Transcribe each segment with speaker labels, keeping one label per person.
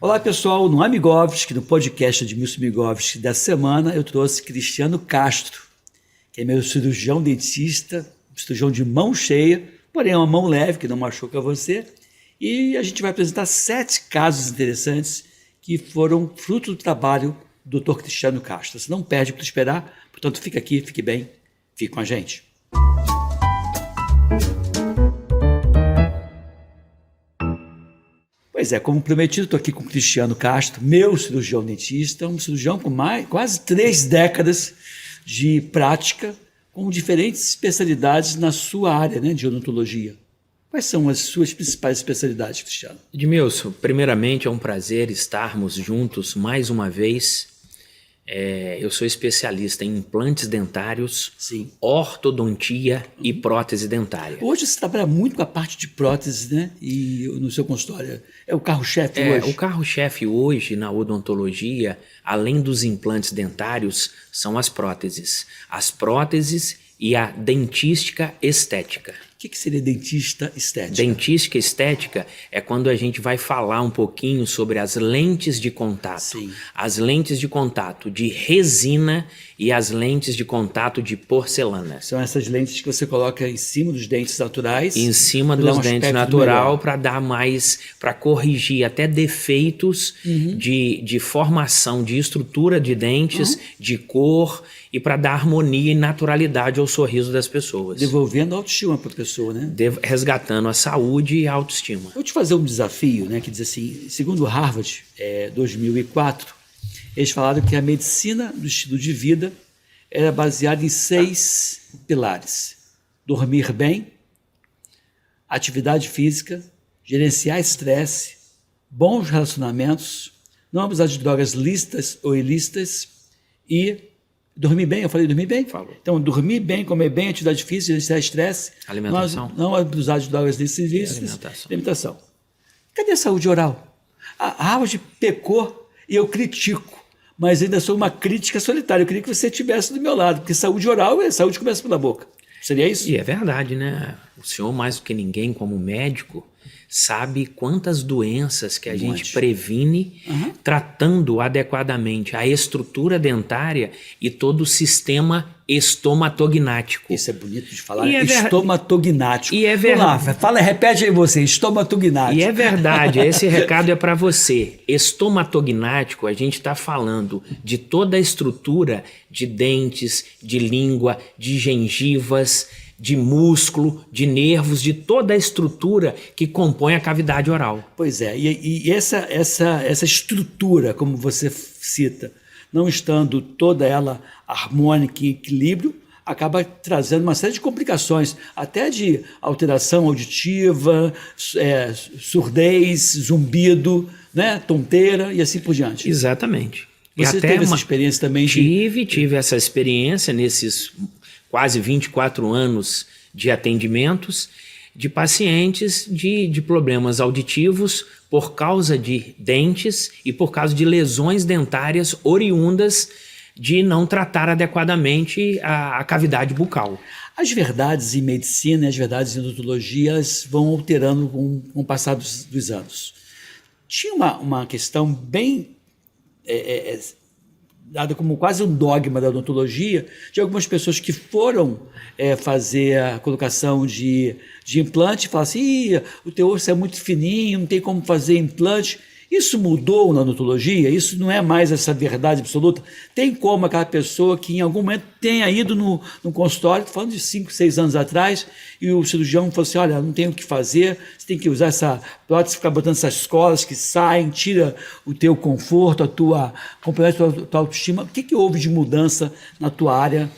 Speaker 1: Olá pessoal, no Amigovski, no podcast de Edmilson Amigovski dessa semana, eu trouxe Cristiano Castro, que é meu cirurgião dentista, cirurgião de mão cheia, porém é uma mão leve, que não machuca você, e a gente vai apresentar 7 casos interessantes que foram fruto do trabalho do Dr. Cristiano Castro. Você não perde para esperar, portanto fica aqui, fique bem, fique com a gente. Pois é, como prometido, estou aqui com o Cristiano Castro, meu cirurgião dentista, um cirurgião com quase 3 décadas de prática, com diferentes especialidades na sua área, né, de odontologia. Quais são as suas principais especialidades, Cristiano?
Speaker 2: Edmilson, primeiramente é um prazer estarmos juntos mais uma vez. Eu sou especialista em implantes dentários,
Speaker 1: Sim.
Speaker 2: ortodontia e prótese dentária.
Speaker 1: Hoje você trabalha muito com a parte de prótese, né? E no seu consultório é o carro-chefe hoje?
Speaker 2: O carro-chefe hoje na odontologia, além dos implantes dentários, são as próteses. As próteses e a dentística estética.
Speaker 1: O que seria dentista estética?
Speaker 2: Dentística estética é quando a gente vai falar um pouquinho sobre as lentes de contato.
Speaker 1: Sim.
Speaker 2: As lentes de contato de resina e as lentes de contato de porcelana.
Speaker 1: São essas lentes que você coloca em cima dos dentes naturais.
Speaker 2: Em cima dos dentes natural para dar mais, para corrigir até defeitos de formação, de estrutura de dentes, de cor e para dar harmonia e naturalidade ao sorriso das pessoas.
Speaker 1: Devolvendo a autoestima para a pessoa, né?
Speaker 2: Resgatando a saúde e a autoestima.
Speaker 1: Eu vou te fazer um desafio, né, que diz assim, segundo Harvard, 2004, eles falaram que a medicina do estilo de vida era baseada em 6 pilares: dormir bem, atividade física, gerenciar estresse, bons relacionamentos, não abusar de drogas lícitas ou ilícitas e dormir bem. Eu falei dormir bem?
Speaker 2: Falou.
Speaker 1: Então, dormir bem, comer bem, atividade física, gerenciar estresse,
Speaker 2: Alimentação.
Speaker 1: não abusar de drogas lícitas e ilícitas, alimentação. Cadê a saúde oral? A Harvard pecou e eu critico, mas ainda sou uma crítica solitária. Eu queria que você estivesse do meu lado, porque saúde oral saúde começa pela boca. Seria isso?
Speaker 2: E é verdade, né? O senhor, mais do que ninguém, como médico, sabe quantas doenças que a gente previne tratando adequadamente a estrutura dentária e todo o sistema estomatognático.
Speaker 1: Isso é bonito de falar, estomatognático.
Speaker 2: E é verdade.
Speaker 1: Vamos lá, repete aí você, estomatognático.
Speaker 2: E é verdade, esse recado é para você. Estomatognático, a gente está falando de toda a estrutura de dentes, de língua, de gengivas, de músculo, de nervos, de toda a estrutura que compõe a cavidade oral.
Speaker 1: Pois é, e essa estrutura, como você cita, não estando toda ela harmônica em equilíbrio, acaba trazendo uma série de complicações, até de alteração auditiva, surdez, zumbido, né, tonteira e assim por diante.
Speaker 2: Exatamente.
Speaker 1: Você teve essa experiência também?
Speaker 2: Tive essa experiência nesses quase 24 anos de atendimentos de pacientes de problemas auditivos por causa de dentes e por causa de lesões dentárias oriundas de não tratar adequadamente a cavidade bucal.
Speaker 1: As verdades em medicina e as verdades em odontologia, elas vão alterando com o passar dos anos. Tinha uma questão bem dada como quase um dogma da odontologia, de algumas pessoas que foram fazer a colocação de implante e falaram assim, o teu osso é muito fininho, não tem como fazer implante. Isso mudou na odontologia? Isso não é mais essa verdade absoluta? Tem como aquela pessoa que em algum momento tenha ido no consultório, falando de 5, 6 anos atrás, e o cirurgião falou assim, olha, não tem o que fazer, você tem que usar essa prótese, ficar botando essas colas que saem, tira o teu conforto, compromete a tua autoestima. O que houve de mudança na tua área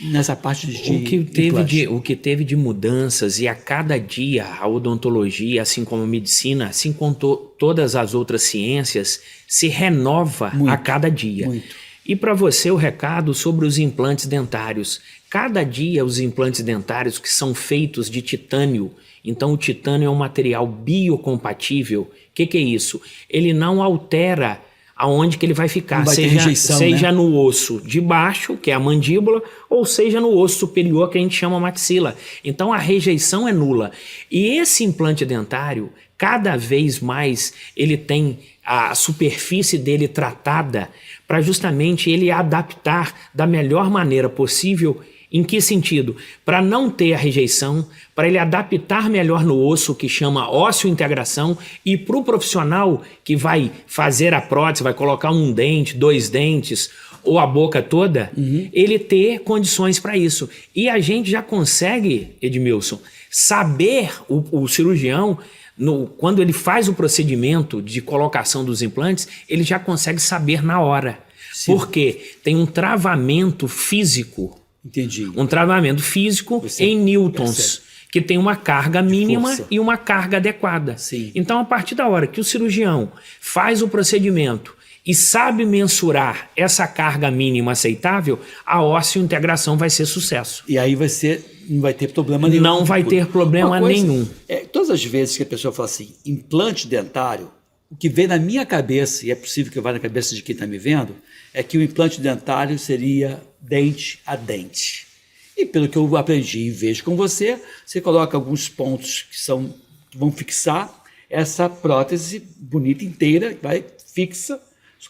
Speaker 1: nessa parte de
Speaker 2: o que teve de mudanças, e a cada dia a odontologia, assim como a medicina, assim como todas as outras ciências, se renova a cada dia.
Speaker 1: Muito.
Speaker 2: E para você o recado sobre os implantes dentários. Cada dia os implantes dentários que são feitos de titânio, então o titânio é um material biocompatível. O que é isso? Ele não altera aonde que ele vai ficar, seja no osso de baixo, que é a mandíbula, ou seja no osso superior, que a gente chama maxila. Então a rejeição é nula. E esse implante dentário, cada vez mais, ele tem a superfície dele tratada para justamente ele adaptar da melhor maneira possível. Em que sentido? Para não ter a rejeição, para ele adaptar melhor no osso, que chama ósseo-integração, e para o profissional que vai fazer a prótese, vai colocar um dente, 2 dentes, ou a boca toda, ele ter condições para isso. E a gente já consegue, Edmilson, saber o cirurgião, quando ele faz o procedimento de colocação dos implantes, ele já consegue saber na hora. Sim. Porque tem um travamento físico.
Speaker 1: Entendi.
Speaker 2: Um travamento físico em newtons, que tem uma carga mínima e uma carga adequada.
Speaker 1: Sim.
Speaker 2: Então, a partir da hora que o cirurgião faz o procedimento e sabe mensurar essa carga mínima aceitável, a ósseo-integração vai ser sucesso.
Speaker 1: E aí não vai ter problema nenhum.
Speaker 2: Não vai ter problema nenhum.
Speaker 1: Todas as vezes que a pessoa fala assim, implante dentário, o que vem na minha cabeça, e é possível que vá na cabeça de quem está me vendo, é que o implante dentário seria dente a dente. E pelo que eu aprendi e vejo com você, você coloca alguns pontos que vão fixar essa prótese bonita inteira, vai fixa,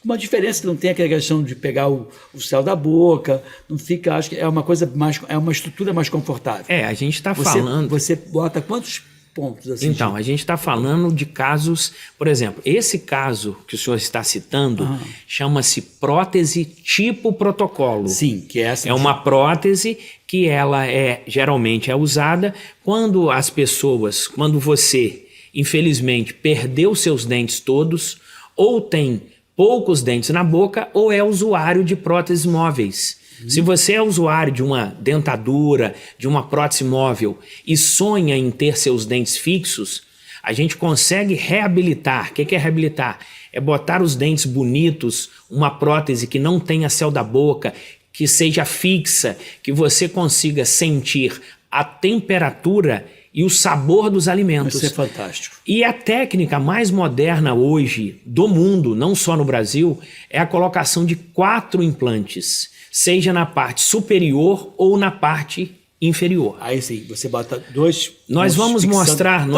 Speaker 1: com uma diferença que não tem aquela questão de pegar o céu da boca, não fica, acho que é uma coisa mais, é uma estrutura mais confortável.
Speaker 2: A gente está falando...
Speaker 1: Você bota quantos pontos assim?
Speaker 2: Então, a gente está falando de casos, por exemplo, esse caso que o senhor está citando chama-se prótese tipo protocolo.
Speaker 1: Sim, que é essa.
Speaker 2: É uma prótese que ela geralmente é usada quando as pessoas, quando você, infelizmente, perdeu seus dentes todos, ou tem poucos dentes na boca, ou é usuário de próteses móveis. Se você é usuário de uma dentadura, de uma prótese móvel e sonha em ter seus dentes fixos, a gente consegue reabilitar. O que é reabilitar? É botar os dentes bonitos, uma prótese que não tenha céu da boca, que seja fixa, que você consiga sentir a temperatura e o sabor dos alimentos.
Speaker 1: Isso é fantástico.
Speaker 2: E a técnica mais moderna hoje do mundo, não só no Brasil, é a colocação de 4 implantes, seja na parte superior ou na parte inferior.
Speaker 1: Aí sim, você bota 2...
Speaker 2: Nós vamos mostrar.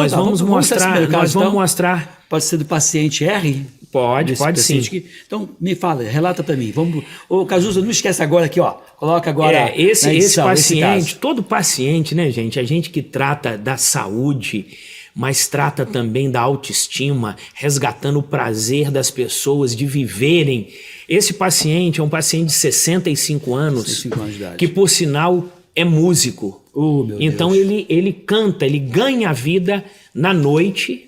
Speaker 1: Pode ser do paciente R?
Speaker 2: Pode sim.
Speaker 1: Então, me fala, relata para mim. Ô, Cazuza, não esquece agora aqui, ó. Coloca agora
Speaker 2: esse paciente, todo paciente, né, gente? A gente que trata da saúde, mas trata também da autoestima, resgatando o prazer das pessoas de viverem. Esse paciente é um paciente de 65 anos,
Speaker 1: 65 anos de idade.
Speaker 2: Que, por sinal, é músico. Então, ele canta, ele ganha a vida na noite,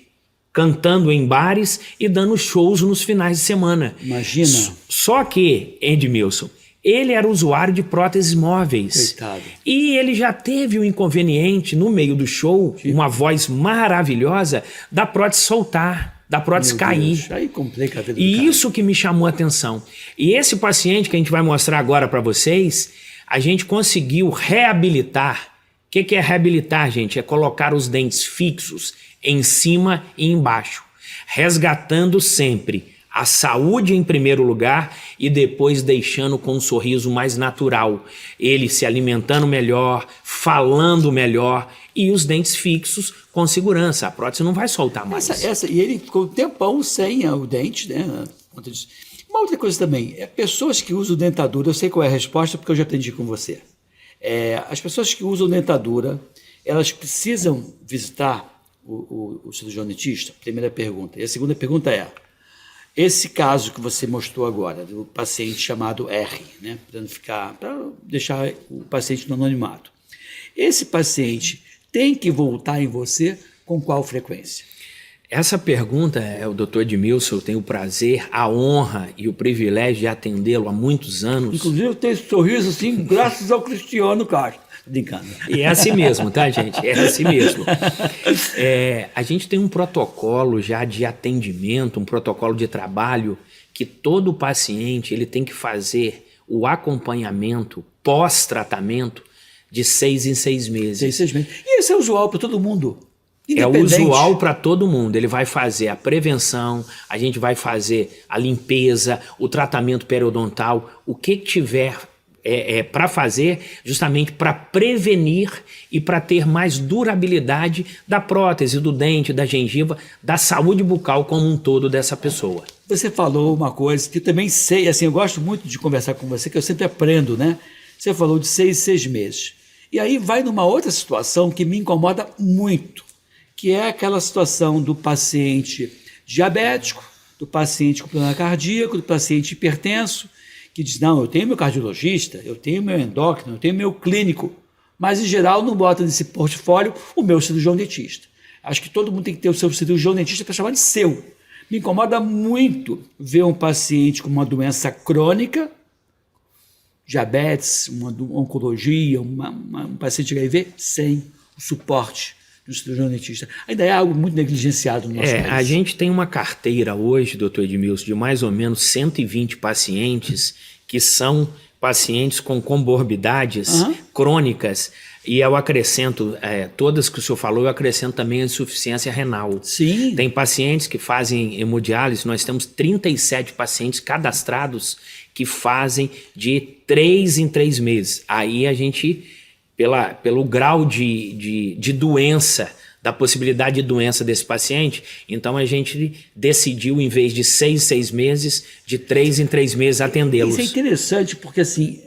Speaker 2: cantando em bares e dando shows nos finais de semana.
Speaker 1: Imagina.
Speaker 2: Só que, Edmilson, ele era usuário de próteses móveis.
Speaker 1: Coitado.
Speaker 2: E ele já teve o inconveniente, no meio do show, uma voz maravilhosa, da prótese soltar, da prótese cair.
Speaker 1: Deus. Aí complica a vida do
Speaker 2: E
Speaker 1: cara.
Speaker 2: isso que me chamou a atenção. E esse paciente que a gente vai mostrar agora para vocês, a gente conseguiu reabilitar. O que é reabilitar, gente? É colocar os dentes fixos em cima e embaixo, resgatando sempre a saúde em primeiro lugar e depois deixando com um sorriso mais natural, ele se alimentando melhor, falando melhor e os dentes fixos com segurança. A prótese não vai soltar mais.
Speaker 1: E ele ficou um tempão sem o dente, né? Uma outra coisa também, pessoas que usam dentadura, eu sei qual é a resposta porque eu já aprendi com você. As pessoas que usam dentadura, elas precisam visitar o cirurgião dentista? Primeira pergunta. E a segunda pergunta é, esse caso que você mostrou agora, do paciente chamado R, né, para deixar o paciente no anonimato, esse paciente tem que voltar em você com qual frequência?
Speaker 2: Essa pergunta, o Dr. Edmilson, eu tenho o prazer, a honra e o privilégio de atendê-lo há muitos anos.
Speaker 1: Inclusive eu tenho esse sorriso assim, graças ao Cristiano Castro. Brincando.
Speaker 2: E é assim mesmo, tá, gente? É assim mesmo. A gente tem um protocolo já de atendimento, um protocolo de trabalho, que todo paciente ele tem que fazer o acompanhamento pós-tratamento de 6 em 6 meses.
Speaker 1: 6 em 6 meses. E isso é usual para todo mundo?
Speaker 2: É usual para todo mundo. Ele vai fazer a prevenção, a gente vai fazer a limpeza, o tratamento periodontal, o que tiver para fazer justamente para prevenir e para ter mais durabilidade da prótese, do dente, da gengiva, da saúde bucal como um todo dessa pessoa.
Speaker 1: Você falou uma coisa que eu também sei, assim, eu gosto muito de conversar com você, que eu sempre aprendo, né? Você falou de 6 meses. E aí vai numa outra situação que me incomoda muito, que é aquela situação do paciente diabético, do paciente com problema cardíaco, do paciente hipertenso, que diz, não, eu tenho meu cardiologista, eu tenho meu endócrino, eu tenho meu clínico, mas em geral não bota nesse portfólio o meu cirurgião dentista. Acho que todo mundo tem que ter o seu cirurgião dentista para chamar de seu. Me incomoda muito ver um paciente com uma doença crônica, diabetes, uma oncologia, um paciente HIV, sem o suporte do cirurgião dentista. Ainda é algo muito negligenciado no nosso país.
Speaker 2: A gente tem uma carteira hoje, doutor Edmilson, de mais ou menos 120 pacientes que são pacientes com comorbidades crônicas, e eu acrescento, todas que o senhor falou, eu acrescento também a insuficiência renal.
Speaker 1: Sim.
Speaker 2: Tem pacientes que fazem hemodiálise, nós temos 37 pacientes cadastrados que fazem de 3 em 3 meses. Aí a gente, pelo grau de doença, da possibilidade de doença desse paciente, então a gente decidiu, em vez de 6 meses, de 3 em 3 meses atendê-los.
Speaker 1: Isso é interessante porque, assim,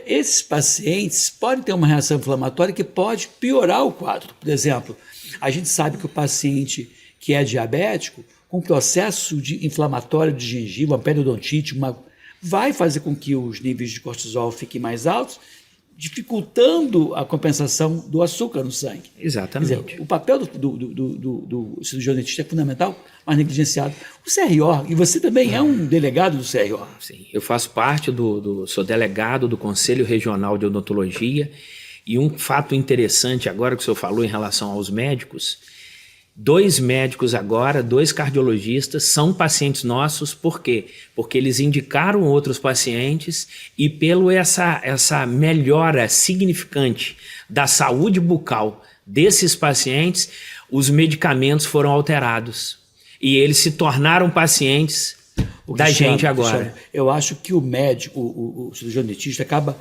Speaker 1: esses pacientes podem ter uma reação inflamatória que pode piorar o quadro. Por exemplo, a gente sabe que o paciente que é diabético, com processo inflamatório de gengiva, uma periodontite, vai fazer com que os níveis de cortisol fiquem mais altos, dificultando a compensação do açúcar no sangue.
Speaker 2: Exatamente.
Speaker 1: Quer dizer, o papel do cirurgião dentista é fundamental, mas negligenciado. O CRO, e você também é um delegado do CRO.
Speaker 2: Sim, eu faço parte sou delegado do Conselho Regional de Odontologia, e um fato interessante agora que o senhor falou em relação aos médicos, 2 médicos agora, 2 cardiologistas, são pacientes nossos, por quê? Porque eles indicaram outros pacientes e essa melhora significante da saúde bucal desses pacientes, os medicamentos foram alterados e eles se tornaram pacientes da gente agora.
Speaker 1: Cristiano, eu acho que o médico, o cirurgião dentista acaba...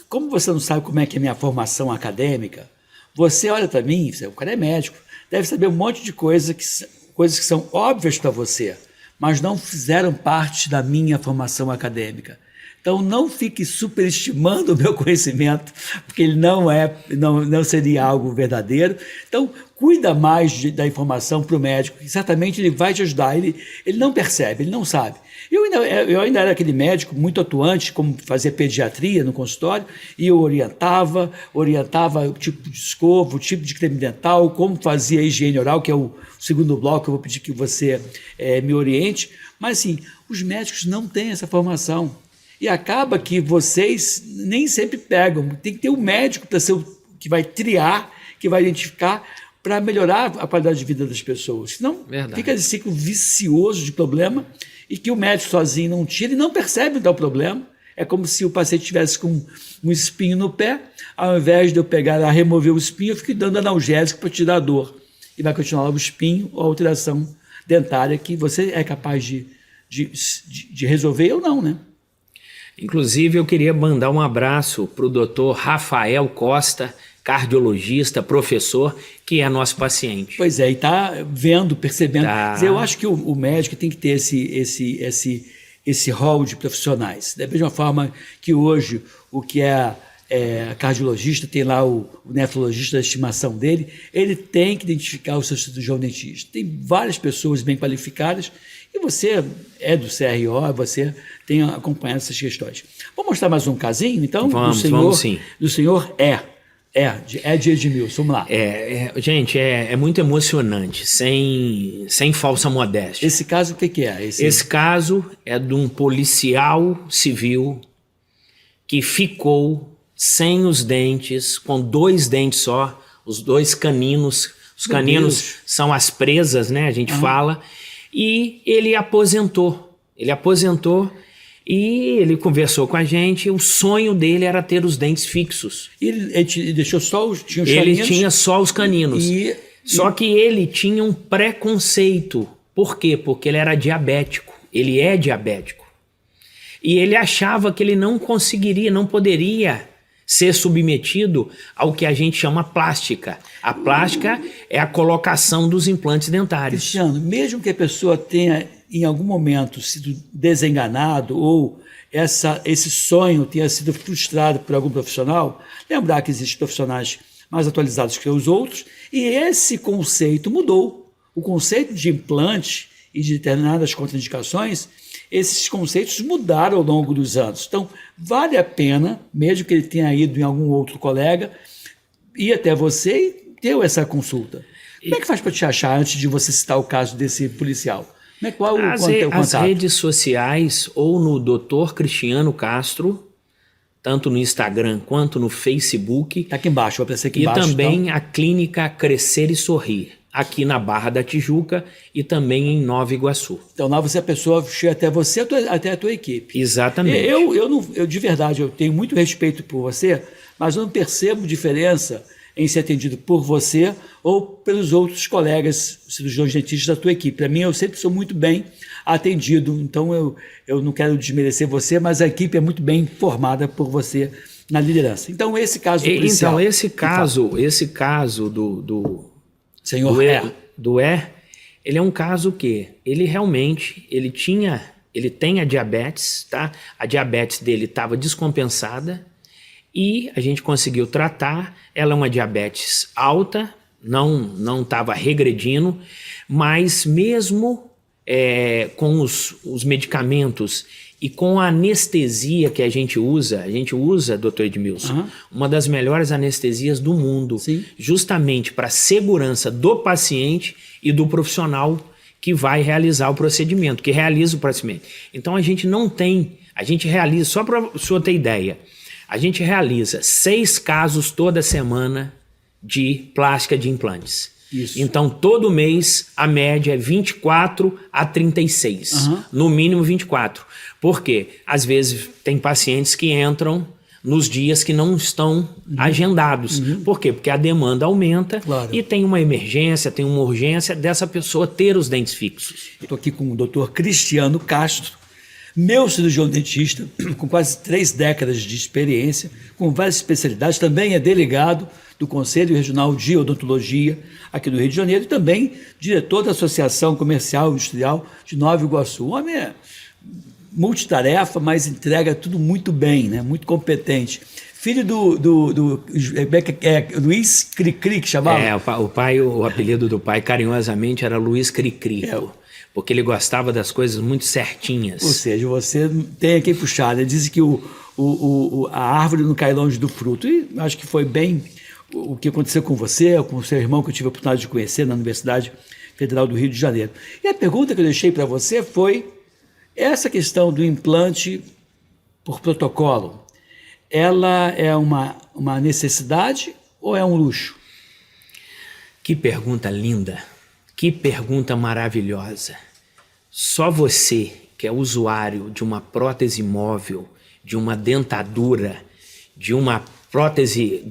Speaker 1: Como você não sabe como é que é a minha formação acadêmica, você olha para mim, o cara é médico, deve saber um monte de coisas que são óbvias para você, mas não fizeram parte da minha formação acadêmica. Então não fique superestimando o meu conhecimento, porque ele não seria algo verdadeiro. Então cuida mais da informação para o médico, que certamente ele vai te ajudar. Ele não percebe, ele não sabe. Eu ainda era aquele médico muito atuante, como fazia pediatria no consultório, e eu orientava o tipo de escova, o tipo de creme dental, como fazia a higiene oral, que é o segundo bloco, eu vou pedir que você me oriente. Mas assim, os médicos não têm essa formação. E acaba que vocês nem sempre pegam. Tem que ter um médico para ser que vai triar, que vai identificar, para melhorar a qualidade de vida das pessoas. Senão fica esse ciclo vicioso de problema e que o médico sozinho não tira e não percebe então o problema. É como se o paciente tivesse com um espinho no pé, ao invés de eu pegar e remover o espinho, eu fico dando analgésico para tirar a dor. E vai continuar o espinho ou a alteração dentária que você é capaz de resolver ou não, né?
Speaker 2: Inclusive, eu queria mandar um abraço para o doutor Rafael Costa, cardiologista, professor, que é nosso paciente.
Speaker 1: Pois é, e está vendo, percebendo.
Speaker 2: Tá.
Speaker 1: Quer dizer, eu acho que o médico tem que ter esse rol de profissionais. Da mesma forma que hoje o que é cardiologista tem lá o nefrologista da estimação dele, ele tem que identificar o seu cirurgião dentista. Tem várias pessoas bem qualificadas e você é do CRO, você tem acompanhado essas questões. Vou mostrar mais um casinho, então?
Speaker 2: Vamos sim.
Speaker 1: Do senhor de Edmilson, vamos lá.
Speaker 2: Gente, é muito emocionante, sem falsa modéstia.
Speaker 1: Esse caso, o que é?
Speaker 2: Esse caso é de um policial civil que ficou sem os dentes, com 2 dentes só, os 2 caninos. Os caninos são as presas, né? A gente fala. E ele aposentou. E ele conversou com a gente, o sonho dele era ter os dentes fixos.
Speaker 1: Ele deixou só os caninos?
Speaker 2: Ele tinha só os caninos. Só que ele tinha um preconceito. Por quê? Porque ele era diabético. Ele é diabético. E ele achava que ele não conseguiria, não poderia ser submetido ao que a gente chama plástica. A plástica é a colocação dos implantes dentários.
Speaker 1: Cristiano, mesmo que a pessoa tenha em algum momento sido desenganado ou esse sonho tenha sido frustrado por algum profissional, lembrar que existem profissionais mais atualizados que os outros, e esse conceito mudou. O conceito de implante e de determinadas contraindicações, esses conceitos mudaram ao longo dos anos. Então, vale a pena, mesmo que ele tenha ido em algum outro colega, ir até você e ter essa consulta. Como é que faz para te achar antes de você citar o caso desse policial? Qual o contato?
Speaker 2: As redes sociais ou no Dr. Cristiano Castro, tanto no Instagram quanto no Facebook.
Speaker 1: Está aqui embaixo, vai aparecer aqui embaixo.
Speaker 2: E também a clínica Crescer e Sorrir, aqui na Barra da Tijuca e também em Nova Iguaçu.
Speaker 1: Então lá a pessoa chega até você, até a tua equipe.
Speaker 2: Exatamente.
Speaker 1: Eu de verdade, eu tenho muito respeito por você, mas eu não percebo diferença em ser atendido por você ou pelos outros colegas cirurgiões dentistas da tua equipe. Para mim, eu sempre sou muito bem atendido, então eu não quero desmerecer você, mas a equipe é muito bem formada por você na liderança. Então, esse caso policial...
Speaker 2: Então, esse caso do
Speaker 1: senhor
Speaker 2: do ele é um caso que ele realmente, ele tem a diabetes, tá? A diabetes dele estava descompensada, e a gente conseguiu tratar. Ela é uma diabetes alta, não estava regredindo, mas mesmo com os medicamentos e com a anestesia que a gente usa, doutor Edmilson, uma das melhores anestesias do mundo,
Speaker 1: sim,
Speaker 2: justamente para a segurança do paciente e do profissional que vai realizar o procedimento, que realiza o procedimento. Então a gente realiza, só para o senhor ter ideia, a gente realiza 6 casos toda semana de plástica de implantes.
Speaker 1: Isso.
Speaker 2: Então, todo mês, a média é 24 a 36. No mínimo 24. Por quê? Às vezes, tem pacientes que entram nos dias que não estão agendados. Por quê? Porque a demanda aumenta, claro, e tem uma emergência, tem uma urgência dessa pessoa ter os dentes fixos.
Speaker 1: Estou aqui com o Dr. Cristiano Castro, meu cirurgião dentista, com quase 3 décadas de experiência, com várias especialidades, também é delegado do Conselho Regional de Odontologia aqui do Rio de Janeiro e também diretor da Associação Comercial e Industrial de Nova Iguaçu. O homem é multitarefa, mas entrega tudo muito bem, né? Muito competente. Filho do Luiz Cricri, que chamava?
Speaker 2: O apelido do pai carinhosamente era Luiz Cricri. Porque ele gostava das coisas muito certinhas.
Speaker 1: Ou seja, você tem quem puxar, né? Dizem que a árvore não cai longe do fruto. E acho que foi bem o que aconteceu com você, com o seu irmão, que eu tive a oportunidade de conhecer na Universidade Federal do Rio de Janeiro. E a pergunta que eu deixei para você foi essa questão do implante por protocolo. Ela é uma necessidade ou é um luxo?
Speaker 2: Que pergunta linda. Que pergunta maravilhosa. Só você, que é usuário de uma prótese móvel, de uma dentadura, de uma prótese,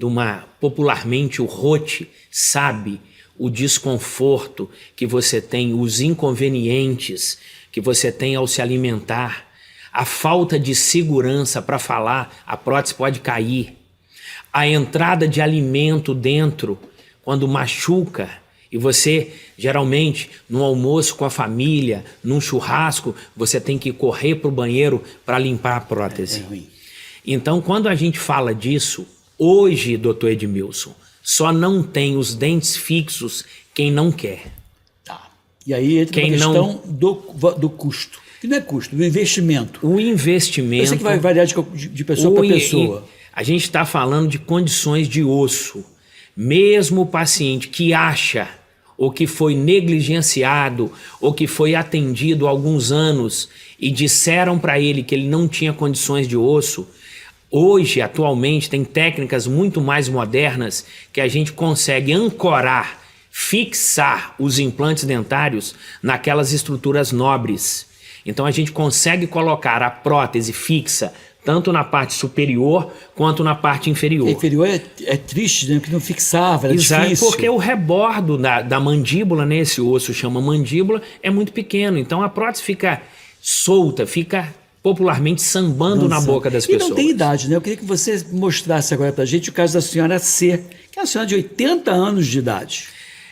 Speaker 2: popularmente o rote, sabe o desconforto que você tem, os inconvenientes que você tem ao se alimentar, a falta de segurança para falar, a prótese pode cair, a entrada de alimento dentro, quando machuca. E você, geralmente, no almoço com a família, num churrasco, você tem que correr para o banheiro para limpar a prótese.
Speaker 1: É ruim.
Speaker 2: Então, quando a gente fala disso, hoje, doutor Edmilson, só não tem os dentes fixos quem não quer.
Speaker 1: Tá. E aí entra a questão do custo. Que não é custo, do investimento.
Speaker 2: O investimento...
Speaker 1: Eu sei que vai variar de pessoa para pessoa.
Speaker 2: A gente está falando de condições de osso. Mesmo o paciente que acha ou que foi negligenciado, ou que foi atendido há alguns anos e disseram para ele que ele não tinha condições de osso, hoje, atualmente, tem técnicas muito mais modernas que a gente consegue ancorar, fixar os implantes dentários naquelas estruturas nobres. Então a gente consegue colocar a prótese fixa tanto na parte superior quanto na parte inferior.
Speaker 1: A inferior é triste, né? Porque não fixava, era difícil.
Speaker 2: Porque o rebordo da mandíbula, né? Esse osso chama mandíbula, é muito pequeno. Então a prótese fica solta, fica popularmente sambando na boca das
Speaker 1: E
Speaker 2: pessoas.
Speaker 1: não tem idade, né? Eu queria que você mostrasse agora pra gente o caso da senhora C, que é uma senhora de 80 anos de idade.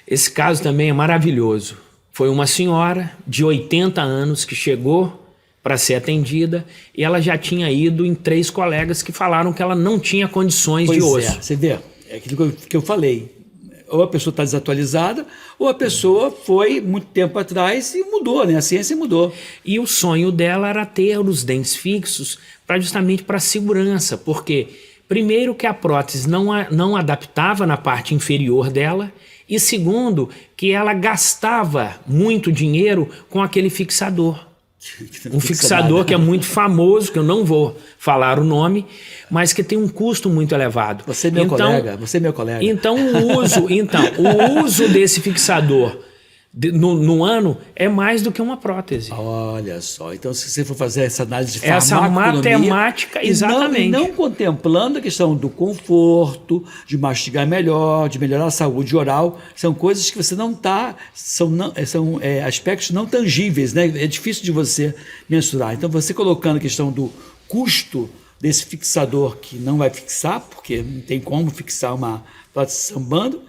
Speaker 2: Esse caso também é maravilhoso. Foi uma senhora de 80 anos que chegou para ser atendida e ela já tinha ido em 3 colegas que falaram que ela não tinha condições de osso.
Speaker 1: Você vê, é aquilo que eu falei. Ou a pessoa está desatualizada, ou a pessoa foi muito tempo atrás e mudou, né? A ciência mudou.
Speaker 2: E o sonho dela era ter os dentes fixos justamente para segurança, porque primeiro que a prótese não adaptava na parte inferior dela, e segundo que ela gastava muito dinheiro com aquele fixador. Um fixador que é muito famoso, que eu não vou falar o nome, mas que tem um custo muito elevado.
Speaker 1: Você é meu colega, você é meu colega.
Speaker 2: Então o uso desse fixador no ano é mais do que uma prótese.
Speaker 1: Olha só, então se você for fazer essa análise de
Speaker 2: Essa matemática, exatamente.
Speaker 1: E não contemplando a questão do conforto, de mastigar melhor, de melhorar a saúde oral, são coisas que você não está, são aspectos não tangíveis, né? É difícil de você mensurar. Então você colocando a questão do custo desse fixador que não vai fixar, porque não tem como fixar uma prótese sambando,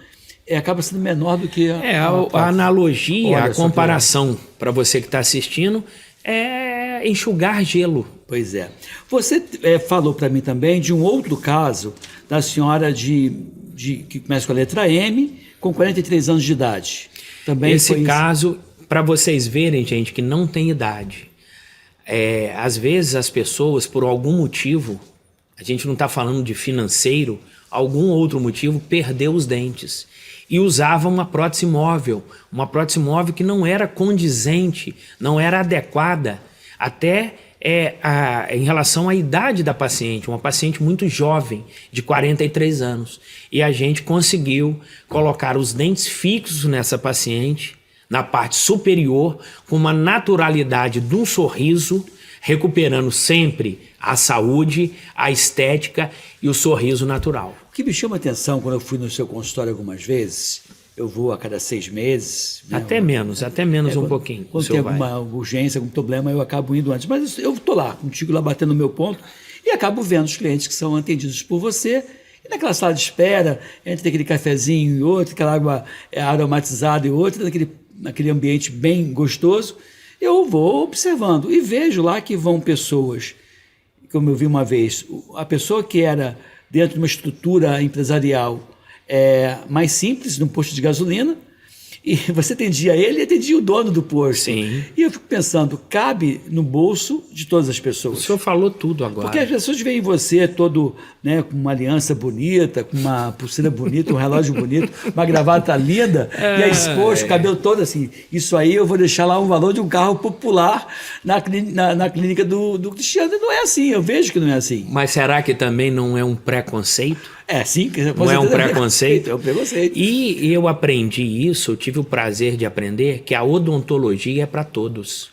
Speaker 1: acaba sendo menor do que
Speaker 2: a analogia, a comparação para você que está assistindo é enxugar gelo.
Speaker 1: Pois é. Você falou para mim também de um outro caso da senhora que começa com a letra M, com 43 anos de idade. Também
Speaker 2: esse caso, para vocês verem, gente, que não tem idade. Às vezes as pessoas, por algum motivo, a gente não está falando de financeiro, algum outro motivo, perdeu os dentes. E usava uma prótese móvel que não era condizente, não era adequada, até em relação à idade da paciente, uma paciente muito jovem, de 43 anos. E a gente conseguiu colocar os dentes fixos nessa paciente, na parte superior, com uma naturalidade de um sorriso, recuperando sempre a saúde, a estética e o sorriso natural.
Speaker 1: O que me chama a atenção quando eu fui no seu consultório algumas vezes, eu vou a cada 6 meses. Né?
Speaker 2: Até menos um pouquinho.
Speaker 1: Quando tem alguma urgência, algum problema, eu acabo indo antes. Mas eu estou lá, contigo lá batendo no meu ponto e acabo vendo os clientes que são atendidos por você. E naquela sala de espera, entre aquele cafezinho e outro, aquela água aromatizada e outra, naquele ambiente bem gostoso, eu vou observando e vejo lá que vão pessoas, como eu vi uma vez, a pessoa que era dentro de uma estrutura empresarial mais simples, num posto de gasolina, e você atendia ele e atendia o dono do posto.
Speaker 2: Sim.
Speaker 1: E eu fico pensando, cabe no bolso de todas as pessoas.
Speaker 2: O senhor falou tudo agora.
Speaker 1: Porque as pessoas veem você todo, né, com uma aliança bonita, com uma pulseira bonita, um relógio bonito, uma gravata linda, e aí exposto, o cabelo todo assim. Isso aí eu vou deixar lá um valor de um carro popular na clínica do Cristiano. E não é assim, eu vejo que não é assim.
Speaker 2: Mas será que também não é um preconceito?
Speaker 1: Sim.
Speaker 2: Não é um preconceito?
Speaker 1: É um preconceito.
Speaker 2: E eu aprendi isso, eu tive o prazer de aprender que a odontologia é para todos.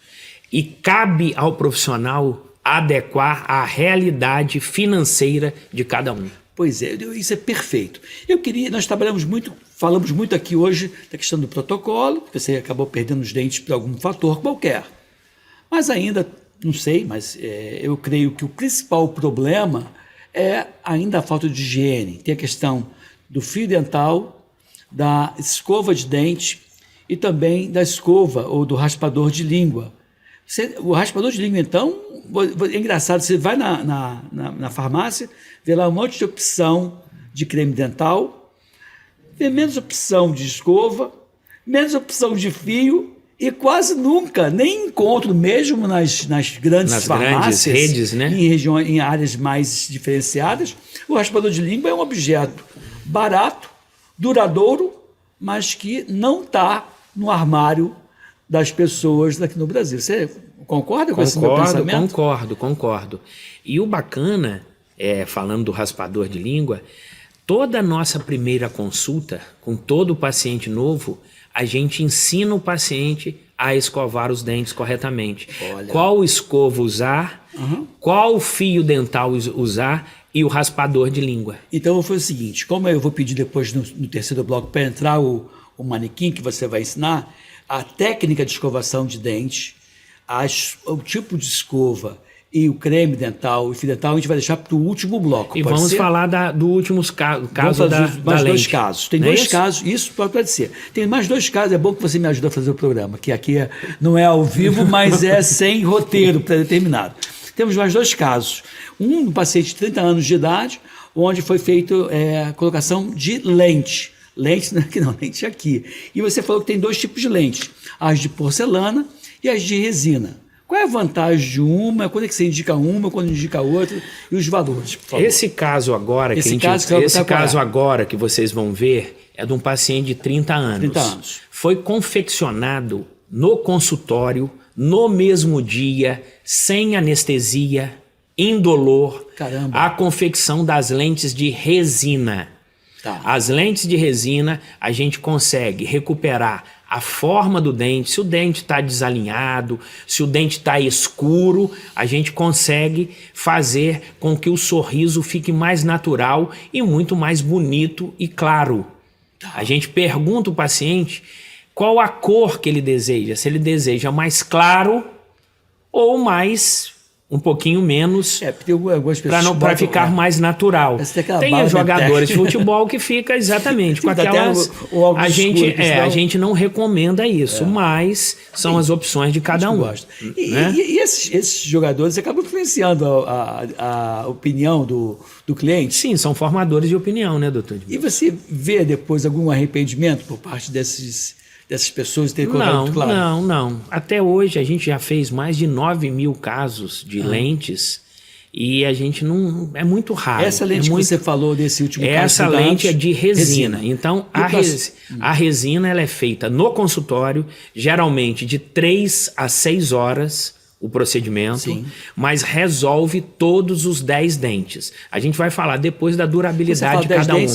Speaker 2: E cabe ao profissional adequar à realidade financeira de cada um.
Speaker 1: Pois é, isso é perfeito. Nós falamos muito aqui hoje da questão do protocolo, você acabou perdendo os dentes por algum fator qualquer. Mas ainda, não sei, mas eu creio que o principal problema é ainda a falta de higiene. Tem a questão do fio dental, da escova de dente e também da escova ou do raspador de língua. O raspador de língua, então, é engraçado, você vai na farmácia, vê lá um monte de opção de creme dental, vê menos opção de escova, menos opção de fio, e quase nunca, nem encontro, mesmo nas grandes farmácias,
Speaker 2: grandes redes, né?
Speaker 1: Em áreas mais diferenciadas, o raspador de língua é um objeto barato, duradouro, mas que não está no armário das pessoas aqui no Brasil. Você concorda com esse meu pensamento?
Speaker 2: Concordo. E o bacana, falando do raspador de língua, toda a nossa primeira consulta com todo paciente novo, a gente ensina o paciente a escovar os dentes corretamente.
Speaker 1: Olha.
Speaker 2: Qual escova usar, qual fio dental usar e o raspador de língua.
Speaker 1: Então eu vou fazer o seguinte, como eu vou pedir depois no terceiro bloco para entrar o manequim que você vai ensinar, a técnica de escovação de dente, o tipo de escova e o creme dental, o fio dental, a gente vai deixar para o último bloco.
Speaker 2: E
Speaker 1: pode
Speaker 2: vamos
Speaker 1: ser?
Speaker 2: falar do último caso
Speaker 1: Vamos
Speaker 2: da
Speaker 1: fazer mais dois
Speaker 2: lente.
Speaker 1: casos. Tem
Speaker 2: Não é
Speaker 1: dois
Speaker 2: isso?
Speaker 1: casos, isso pode ser. Tem mais dois casos, é bom que você me ajude a fazer o programa, que aqui não é ao vivo, mas é sem roteiro pré-determinado. Temos mais dois casos. Um do paciente de 30 anos de idade, onde foi feita a colocação de lente. Lente aqui não, lente aqui. E você falou que tem dois tipos de lentes, as de porcelana e as de resina. Qual é a vantagem de uma? Quando é que você indica uma, quando indica a outra? E os valores, por favor.
Speaker 2: Esse caso agora, agora que vocês vão ver é de um paciente de 30 anos.
Speaker 1: 30 anos.
Speaker 2: Foi confeccionado no consultório, no mesmo dia, sem anestesia, indolor,
Speaker 1: Caramba.
Speaker 2: a confecção das lentes de resina.
Speaker 1: Tá.
Speaker 2: As lentes de resina, a gente consegue recuperar a forma do dente. Se o dente está desalinhado, se o dente está escuro, a gente consegue fazer com que o sorriso fique mais natural e muito mais bonito e claro. A gente pergunta ao paciente qual a cor que ele deseja, se ele deseja mais claro ou mais... um pouquinho menos, para ficar mais natural. Tem jogadores de futebol que fica exatamente com aquelas... A gente não recomenda isso, mas são as opções de cada um. Né?
Speaker 1: E esses jogadores acabam influenciando a opinião do cliente?
Speaker 2: Sim, são formadores de opinião, né, doutor?
Speaker 1: E você vê depois algum arrependimento por parte dessas pessoas terem colocado muito claro?
Speaker 2: Não. Até hoje a gente já fez mais de 9.000 casos de lentes e a gente não... É muito raro.
Speaker 1: Essa lente que você falou desse último caso...
Speaker 2: Essa lente é de resina. Então, a resina ela é feita no consultório, geralmente de 3 a 6 horas... o procedimento,
Speaker 1: Sim.
Speaker 2: mas resolve todos os 10 dentes. A gente vai falar depois da durabilidade de cada uma.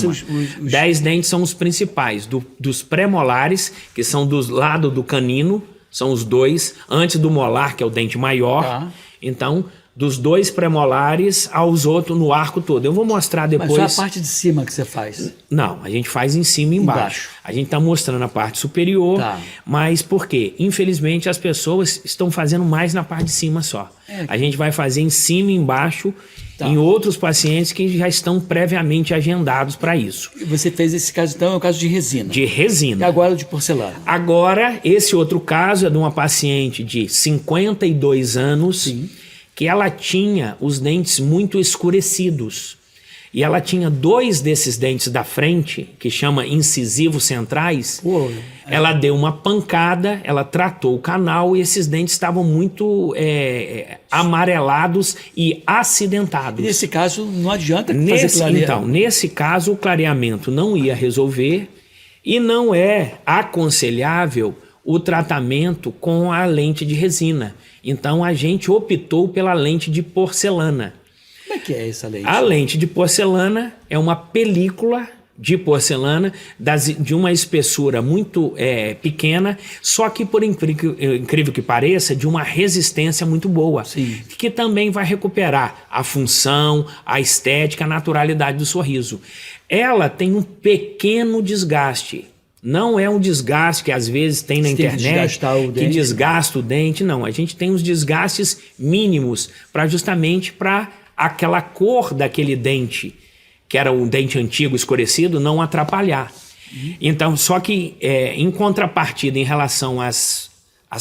Speaker 2: 10 dentes são os principais, dos pré-molares, que são do lado do canino, são os 2, antes do molar, que é o dente maior. Tá. Então, dos 2 pré-molares aos outros no arco todo. Eu vou mostrar depois...
Speaker 1: Mas só a parte de cima que você faz?
Speaker 2: Não, a gente faz em cima e embaixo. A gente está mostrando a parte superior, mas por quê? Infelizmente as pessoas estão fazendo mais na parte de cima só. A gente vai fazer em cima e embaixo em outros pacientes que já estão previamente agendados para isso.
Speaker 1: E você fez esse caso então, é o caso de resina?
Speaker 2: De resina.
Speaker 1: E agora o de porcelana?
Speaker 2: Agora, esse outro caso é de uma paciente de 52 anos... Sim. Que ela tinha os dentes muito escurecidos. E ela tinha 2 desses dentes da frente, que chama incisivos centrais. Ela deu uma pancada, ela tratou o canal e esses dentes estavam muito amarelados e acidentados.
Speaker 1: E nesse caso não adianta fazer clareamento?
Speaker 2: Então, nesse caso o clareamento não ia resolver e não é aconselhável o tratamento com a lente de resina. Então a gente optou pela lente de porcelana.
Speaker 1: Como é que é essa lente?
Speaker 2: A lente de porcelana é uma película de porcelana de uma espessura muito pequena, só que por incrível que pareça, de uma resistência muito boa.
Speaker 1: Sim.
Speaker 2: Que também vai recuperar a função, a estética, a naturalidade do sorriso. Ela tem um pequeno desgaste. Não é um desgaste que às vezes tem na internet, que desgasta o dente. Não, a gente tem os desgastes mínimos justamente para aquela cor daquele dente, que era o dente antigo escurecido, não atrapalhar. Então, só que em contrapartida em relação às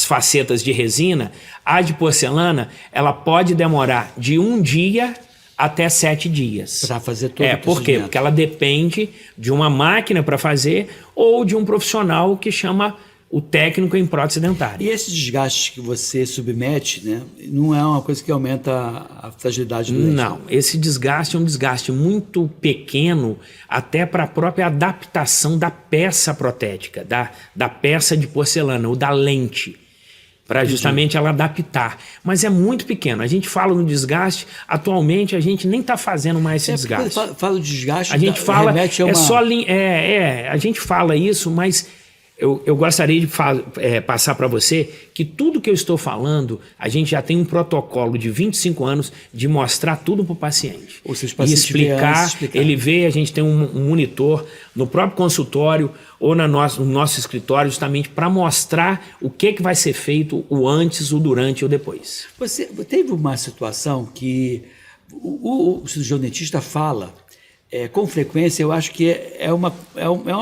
Speaker 2: facetas de resina, a de porcelana, ela pode demorar de 1 dia até 7 dias.
Speaker 1: Para fazer todo o
Speaker 2: por quê?
Speaker 1: procedimento.
Speaker 2: Porque ela depende de uma máquina para fazer ou de um profissional que chama o técnico em prótese dentária.
Speaker 1: E esse desgaste que você submete, né, não é uma coisa que aumenta a fragilidade do dente?
Speaker 2: Não, esse desgaste é um desgaste muito pequeno até para a própria adaptação da peça protética, da peça de porcelana ou da lente, para justamente ela adaptar. Mas é muito pequeno. A gente fala no desgaste, atualmente a gente nem está fazendo mais esse desgaste.
Speaker 1: Fala de desgaste,
Speaker 2: a gente fala,
Speaker 1: remete a uma...
Speaker 2: a gente fala isso, mas Eu gostaria de passar para você que tudo que eu estou falando, a gente já tem um protocolo de 25 anos de mostrar tudo para o paciente.
Speaker 1: Ou seja, o
Speaker 2: E
Speaker 1: paciente
Speaker 2: explicar, ele vê, a gente tem um monitor no próprio consultório ou no nosso escritório, justamente para mostrar o que vai ser feito, o antes, o durante e o depois.
Speaker 1: Você teve uma situação que o cirurgião dentista fala com frequência, eu acho que é uma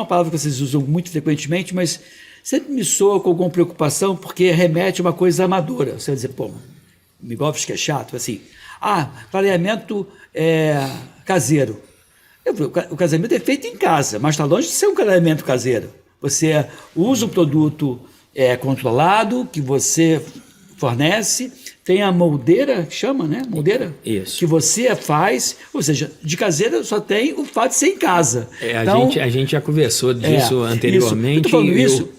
Speaker 1: palavra que vocês usam muito frequentemente, mas sempre me soa com alguma preocupação, porque remete a uma coisa amadora. Você vai dizer, pô, Migovski que é chato, assim, clareamento caseiro. O casamento é feito em casa, mas está longe de ser um clareamento caseiro. Você usa um produto controlado, que você fornece, tem a moldeira, que chama, né? Moldeira?
Speaker 2: Isso.
Speaker 1: Que você faz, ou seja, de caseira só tem o fato de ser em casa.
Speaker 2: Então, a gente já conversou disso anteriormente.
Speaker 1: Isso. Eu tô falando isso.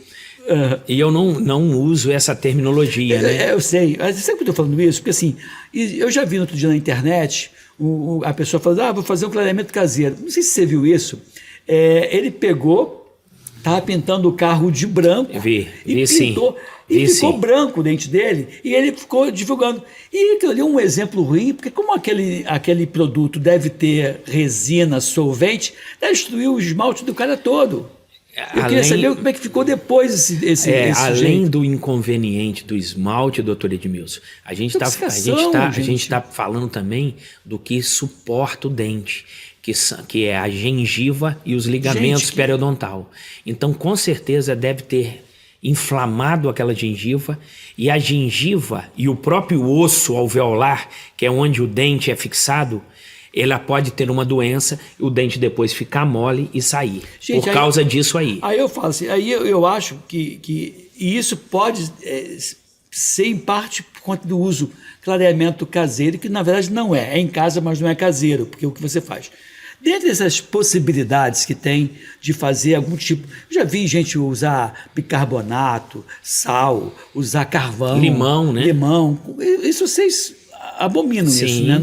Speaker 2: E eu não uso essa terminologia, né?
Speaker 1: Eu sei. Mas sabe por que eu estou falando isso? Porque assim, eu já vi no outro dia na internet a pessoa falando, vou fazer um clareamento caseiro. Não sei se você viu isso. Ele pegou, estava pintando o carro de branco.
Speaker 2: Vi
Speaker 1: pintou.
Speaker 2: sim.
Speaker 1: E ficou branco o dente dele, e ele ficou divulgando. E aquilo ali é um exemplo ruim, porque como aquele produto deve ter resina, solvente, deve destruir o esmalte do cara todo. Eu queria saber como é que ficou depois esse
Speaker 2: além
Speaker 1: jeito.
Speaker 2: do inconveniente do esmalte, doutor Edmilson, a gente está falando também do que suporta o dente, que é a gengiva e os ligamentos periodontal. Então, com certeza, deve ter inflamado aquela gengiva, e a gengiva e o próprio osso alveolar, que é onde o dente é fixado, ela pode ter uma doença e o dente depois ficar mole e sair. Gente, por causa disso aí.
Speaker 1: Aí eu falo assim, aí eu acho que isso pode ser em parte por conta do uso clareamento caseiro, que na verdade não é em casa, mas não é caseiro, porque é o que você faz. Dentre essas possibilidades que tem de fazer algum tipo... Eu já vi gente usar bicarbonato, sal, usar carvão...
Speaker 2: Limão, né?
Speaker 1: Limão. Isso vocês abominam, isso, né?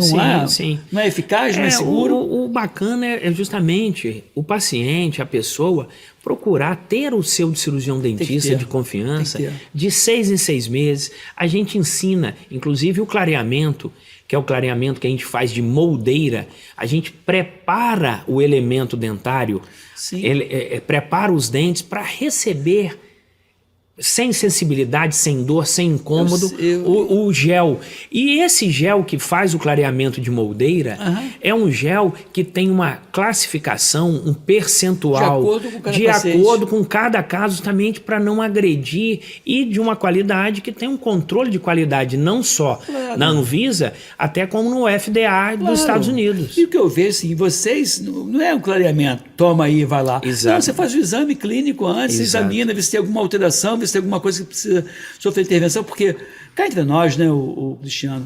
Speaker 1: Não é eficaz, não é seguro?
Speaker 2: O bacana é justamente o paciente, a pessoa, procurar ter o seu cirurgião dentista de confiança de 6 em 6 meses. A gente ensina, inclusive, o clareamento, que é o clareamento que a gente faz de moldeira. A gente prepara o elemento dentário, prepara os dentes para receber, sem sensibilidade, sem dor, sem incômodo, o gel. E esse gel que faz o clareamento de moldeira é um gel que tem uma classificação, um percentual de acordo com cada caso, justamente para não agredir, e de uma qualidade que tem um controle de qualidade, não só na Anvisa, até como no FDA dos Estados Unidos.
Speaker 1: E o que eu vejo, assim, vocês, não é um clareamento, toma aí, vai lá.
Speaker 2: Exato.
Speaker 1: Não, você faz o exame clínico antes, você examina, vê se tem alguma alteração, vê se tem alguma coisa que precisa sofrer intervenção, porque cá entre nós, né, o Cristiano,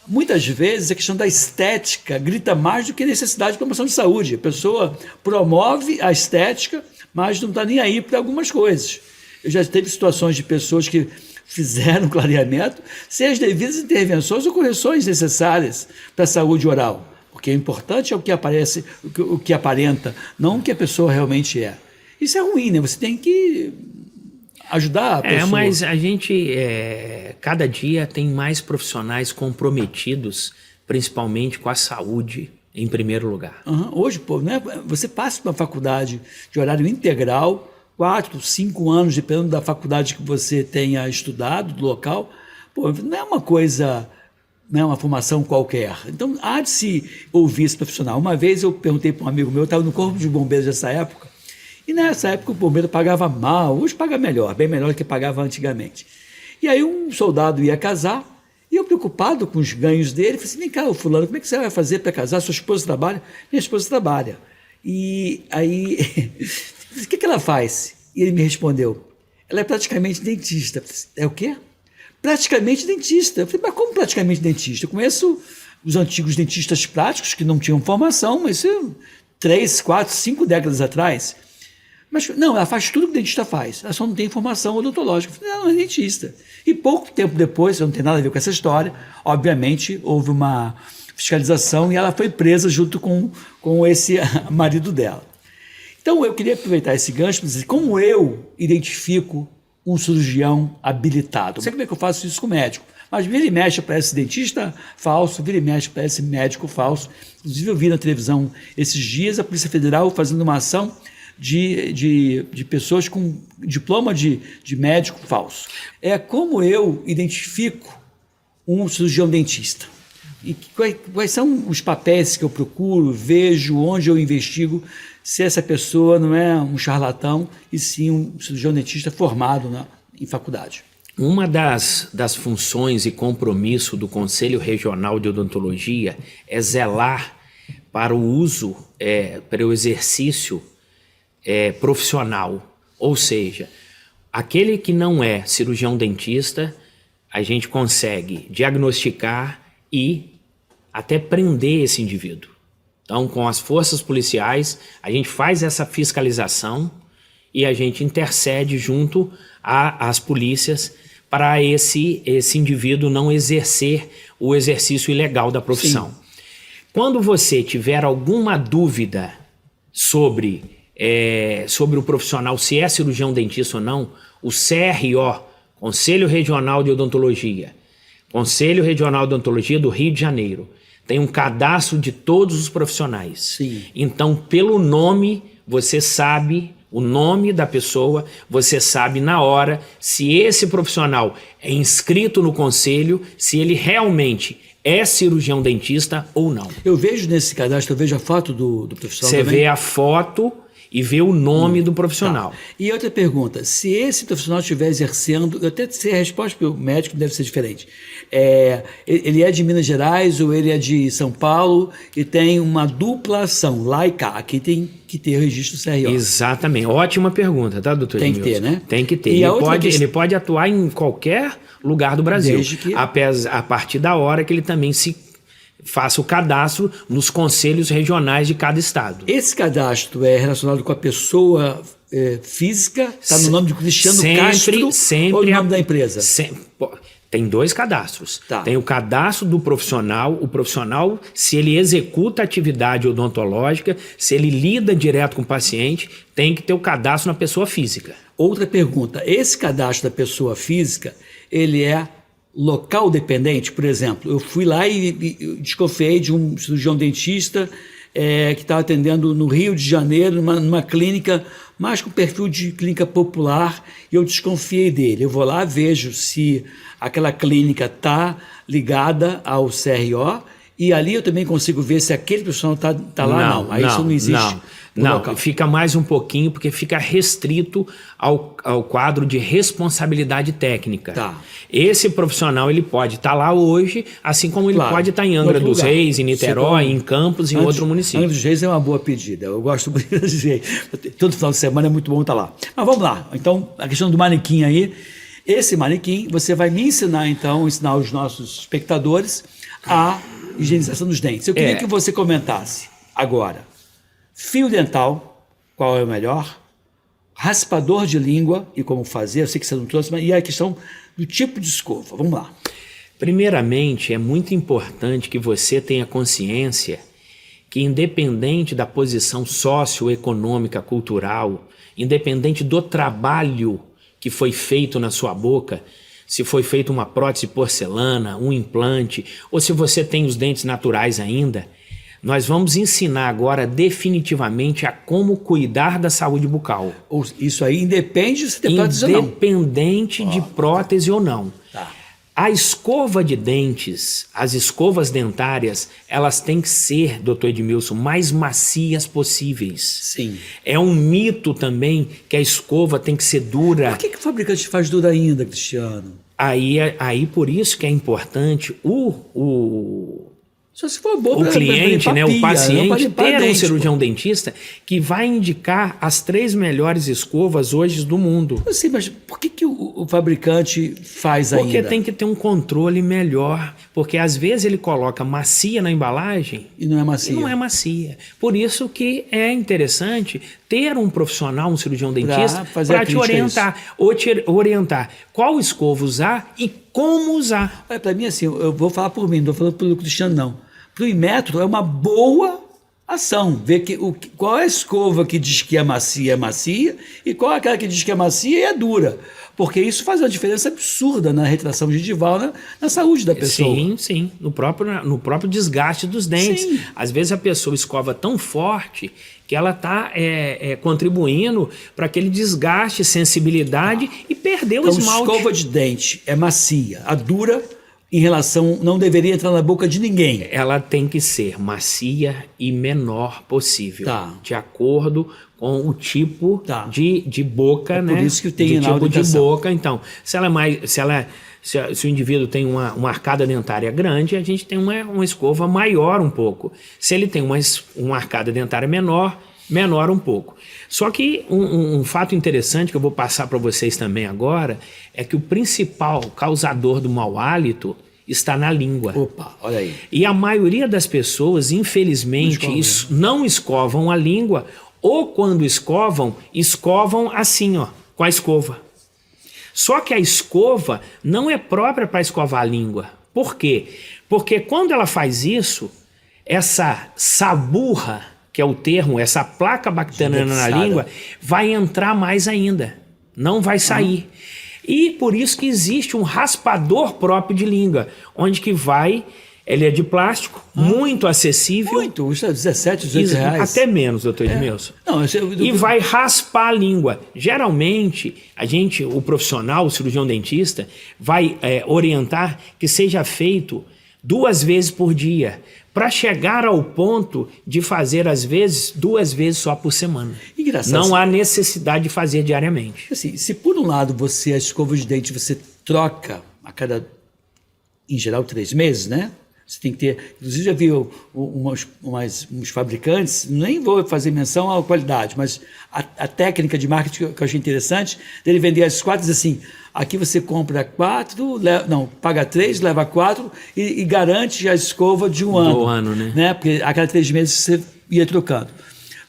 Speaker 1: muitas vezes a questão da estética grita mais do que a necessidade de promoção de saúde. A pessoa promove a estética, mas não está nem aí para algumas coisas. Eu já teve situações de pessoas que fizeram clareamento sem as devidas intervenções ou correções necessárias para a saúde oral. Porque o importante é o que aparece, o que aparenta, não o que a pessoa realmente é. Isso é ruim, né? Você tem que ajudar a pessoa.
Speaker 2: Mas a gente, cada dia tem mais profissionais comprometidos, principalmente com a saúde, em primeiro lugar.
Speaker 1: Hoje, pô, né, você passa para uma faculdade de horário integral, 4, 5 anos, dependendo da faculdade que você tenha estudado, do local, pô, não é uma coisa, não é uma formação qualquer. Então, há de se ouvir esse profissional. Uma vez eu perguntei para um amigo meu, eu estava no Corpo de Bombeiros nessa época, e nessa época o bombeiro pagava mal, hoje paga melhor, bem melhor do que pagava antigamente. E aí um soldado ia casar, e eu preocupado com os ganhos dele, falei assim, vem cá, fulano, como é que você vai fazer para casar? Sua esposa trabalha? Minha esposa trabalha. E aí, o que ela faz? E ele me respondeu, ela é praticamente dentista. É o quê? Praticamente dentista. Eu falei, mas como praticamente dentista? Eu conheço os antigos dentistas práticos que não tinham formação, mas isso 3, 4, 5 décadas atrás. Mas não, ela faz tudo que o dentista faz, ela só não tem formação odontológica. Eu falei, não, é dentista. E pouco tempo depois, não tem nada a ver com essa história, obviamente houve uma fiscalização e ela foi presa junto com esse marido dela. Então, eu queria aproveitar esse gancho para dizer como eu identifico um cirurgião habilitado. Não sei como é que eu faço isso com o médico, mas vira e mexe aparece dentista falso, vira e mexe aparece médico falso. Inclusive, eu vi na televisão esses dias a Polícia Federal fazendo uma ação de pessoas com diploma de médico falso. É como eu identifico um cirurgião dentista. E quais são os papéis que eu procuro, vejo, onde eu investigo, se essa pessoa não é um charlatão e sim um cirurgião dentista formado em faculdade.
Speaker 2: Uma das funções e compromisso do Conselho Regional de Odontologia é zelar para o uso, para o exercício profissional. Ou seja, aquele que não é cirurgião dentista, a gente consegue diagnosticar e até prender esse indivíduo. Então, com as forças policiais, a gente faz essa fiscalização e a gente intercede junto às polícias para esse indivíduo não exercer o exercício ilegal da profissão. Sim. Quando você tiver alguma dúvida sobre o profissional, se é cirurgião dentista ou não, o CRO, Conselho Regional de Odontologia, Conselho Regional de Odontologia do Rio de Janeiro, tem um cadastro de todos os profissionais.
Speaker 1: Sim.
Speaker 2: Então, pelo nome, você sabe o nome da pessoa, você sabe na hora se esse profissional é inscrito no conselho, se ele realmente é cirurgião dentista ou não.
Speaker 1: Eu vejo nesse cadastro, eu vejo a foto do profissional.
Speaker 2: Você
Speaker 1: também
Speaker 2: vê a foto e vê o nome do profissional.
Speaker 1: Tá. E outra pergunta, se esse profissional estiver exercendo, eu até sei a resposta, porque o médico deve ser diferente, ele é de Minas Gerais ou ele é de São Paulo e tem uma dupla ação, lá e cá, aqui tem que ter o registro CRO.
Speaker 2: Exatamente, ótima pergunta, tá, doutor
Speaker 1: Tem
Speaker 2: Edmilson?
Speaker 1: que ter, né?
Speaker 2: Tem que ter,
Speaker 1: E
Speaker 2: ele pode atuar em qualquer lugar do Brasil,
Speaker 1: desde que
Speaker 2: a partir da hora que ele também faça o cadastro nos conselhos regionais de cada estado.
Speaker 1: Esse cadastro é relacionado com a pessoa física? Está no nome de Cristiano Castro ou no nome da empresa?
Speaker 2: Tem dois cadastros.
Speaker 1: Tá.
Speaker 2: Tem o cadastro do profissional, se ele executa atividade odontológica, se ele lida direto com o paciente, tem que ter o cadastro na pessoa física.
Speaker 1: Outra pergunta, esse cadastro da pessoa física, ele é local dependente? Por exemplo, eu fui lá e desconfiei de um cirurgião dentista que estava atendendo no Rio de Janeiro, numa clínica, mais com perfil de clínica popular, e eu desconfiei dele. Eu vou lá, vejo se aquela clínica está ligada ao CRO, e ali eu também consigo ver se aquele profissional está lá ou não. Aí isso não existe.
Speaker 2: Não, fica mais um pouquinho, porque fica restrito ao quadro de responsabilidade técnica.
Speaker 1: Tá.
Speaker 2: Esse profissional ele pode estar lá hoje, assim como ele pode estar em Angra dos Reis, em Niterói, em Campos, em outro município.
Speaker 1: Angra dos Reis é uma boa pedida, eu gosto muito de Angra dos Reis. Todo final de semana é muito bom estar lá. Mas vamos lá, então a questão do manequim aí, esse manequim você vai me ensinar os nossos espectadores a higienização dos dentes. Eu queria que você comentasse agora. Fio dental, qual é o melhor? Raspador de língua e como fazer, eu sei que você não trouxe, mas e a questão do tipo de escova. Vamos lá.
Speaker 2: Primeiramente, é muito importante que você tenha consciência que, independente da posição socioeconômica, cultural, independente do trabalho que foi feito na sua boca, se foi feita uma prótese de porcelana, um implante, ou se você tem os dentes naturais ainda, nós vamos ensinar agora definitivamente a como cuidar da saúde bucal.
Speaker 1: Isso aí independe de se ter prótese ou não.
Speaker 2: Independente de prótese ou não.
Speaker 1: Tá.
Speaker 2: A escova de dentes, as escovas dentárias, elas têm que ser, doutor Edmilson, mais macias possíveis.
Speaker 1: Sim.
Speaker 2: É um mito também que a escova tem que ser dura.
Speaker 1: Por que o fabricante faz dura ainda, Cristiano?
Speaker 2: Aí por isso que é importante
Speaker 1: Só se for bom
Speaker 2: o cliente, né, o paciente, ter um cirurgião
Speaker 1: pô.
Speaker 2: dentista que vai indicar as 3 melhores escovas hoje do mundo.
Speaker 1: Eu sei, mas por que o fabricante faz ainda?
Speaker 2: Porque tem que ter um controle melhor, porque às vezes ele coloca macia na embalagem
Speaker 1: e não é macia.
Speaker 2: E não é macia. Por isso que é interessante ter um profissional, um cirurgião dentista, para te orientar qual escova usar e como usar.
Speaker 1: Para mim, assim, eu vou falar por mim, não estou falando pelo Cristiano, não. Para o Inmetro é uma boa ação, ver qual é a escova que diz que é macia, e qual é aquela que diz que é macia e é dura. Porque isso faz uma diferença absurda na retração gengival, na saúde da pessoa.
Speaker 2: Sim, sim. No próprio desgaste dos dentes.
Speaker 1: Sim.
Speaker 2: Às vezes a pessoa escova tão forte que ela está contribuindo para aquele desgaste, sensibilidade e perdeu
Speaker 1: Então,
Speaker 2: o esmalte.
Speaker 1: escova de dente é macia, a dura em relação, não deveria entrar na boca de ninguém.
Speaker 2: Ela tem que ser macia e menor possível,
Speaker 1: Tá.
Speaker 2: de acordo com o tipo
Speaker 1: Tá.
Speaker 2: de boca, né?
Speaker 1: Por isso que tem
Speaker 2: de
Speaker 1: na
Speaker 2: tipo de
Speaker 1: orientação.
Speaker 2: boca. Então, se o indivíduo tem uma arcada dentária grande, a gente tem uma escova maior um pouco. Se ele tem uma arcada dentária menor um pouco. Só que um fato interessante que eu vou passar para vocês também agora é que o principal causador do mau hálito está na língua.
Speaker 1: Opa, olha aí.
Speaker 2: E a maioria das pessoas, infelizmente, não escovam a língua, ou quando escovam assim, ó, com a escova. Só que a escova não é própria para escovar a língua. Por quê? Porque quando ela faz isso, essa saburra, que é o termo, essa placa bacteriana na língua, vai entrar mais ainda. Não vai sair. E por isso que existe um raspador próprio de língua, onde que vai, ele é de plástico, muito acessível.
Speaker 1: Muito, custa 17, 18 reais.
Speaker 2: Até menos, doutor Edmilson.
Speaker 1: Não,
Speaker 2: E vai raspar a língua. Geralmente, o profissional, o cirurgião dentista, vai orientar que seja feito 2 vezes por dia, para chegar ao ponto de fazer, às vezes, 2 vezes só por semana.
Speaker 1: Engraçado.
Speaker 2: Não há necessidade de fazer diariamente.
Speaker 1: Assim, se por um lado a escova de dente você troca a cada, em geral, 3 meses, né? Você tem que ter, inclusive já vi uns fabricantes, nem vou fazer menção à qualidade, mas a técnica de marketing que eu achei interessante, dele vender as 4 e dizer assim, aqui você compra 4, paga 3, leva 4 e garante a escova de um ano.
Speaker 2: Do ano, né?
Speaker 1: Porque a cada 3 meses você ia trocando.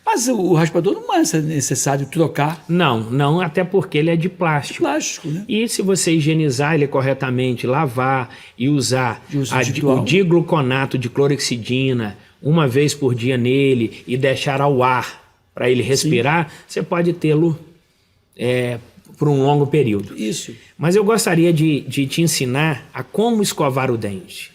Speaker 1: Mas o raspador não é necessário trocar.
Speaker 2: Não, até porque ele é de plástico.
Speaker 1: Plástico, né?
Speaker 2: E se você higienizar ele corretamente, lavar e usar o digluconato de clorexidina 1 vez por dia nele e deixar ao ar para ele respirar, você pode tê-lo por um longo período.
Speaker 1: Isso.
Speaker 2: Mas eu gostaria de te ensinar a como escovar o dente.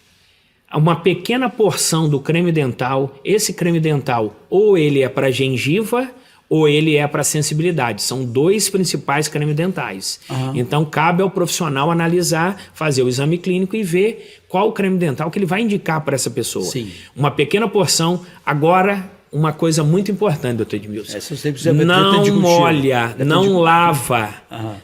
Speaker 2: Uma pequena porção do creme dental, esse creme dental ou ele é para gengiva ou ele é para sensibilidade. São 2 principais cremes dentais. Então cabe ao profissional analisar, fazer o exame clínico e ver qual o creme dental que ele vai indicar para essa pessoa.
Speaker 1: Sim.
Speaker 2: Uma pequena porção. Agora, uma coisa muito importante, doutor Edmilson. Não molha, não lava,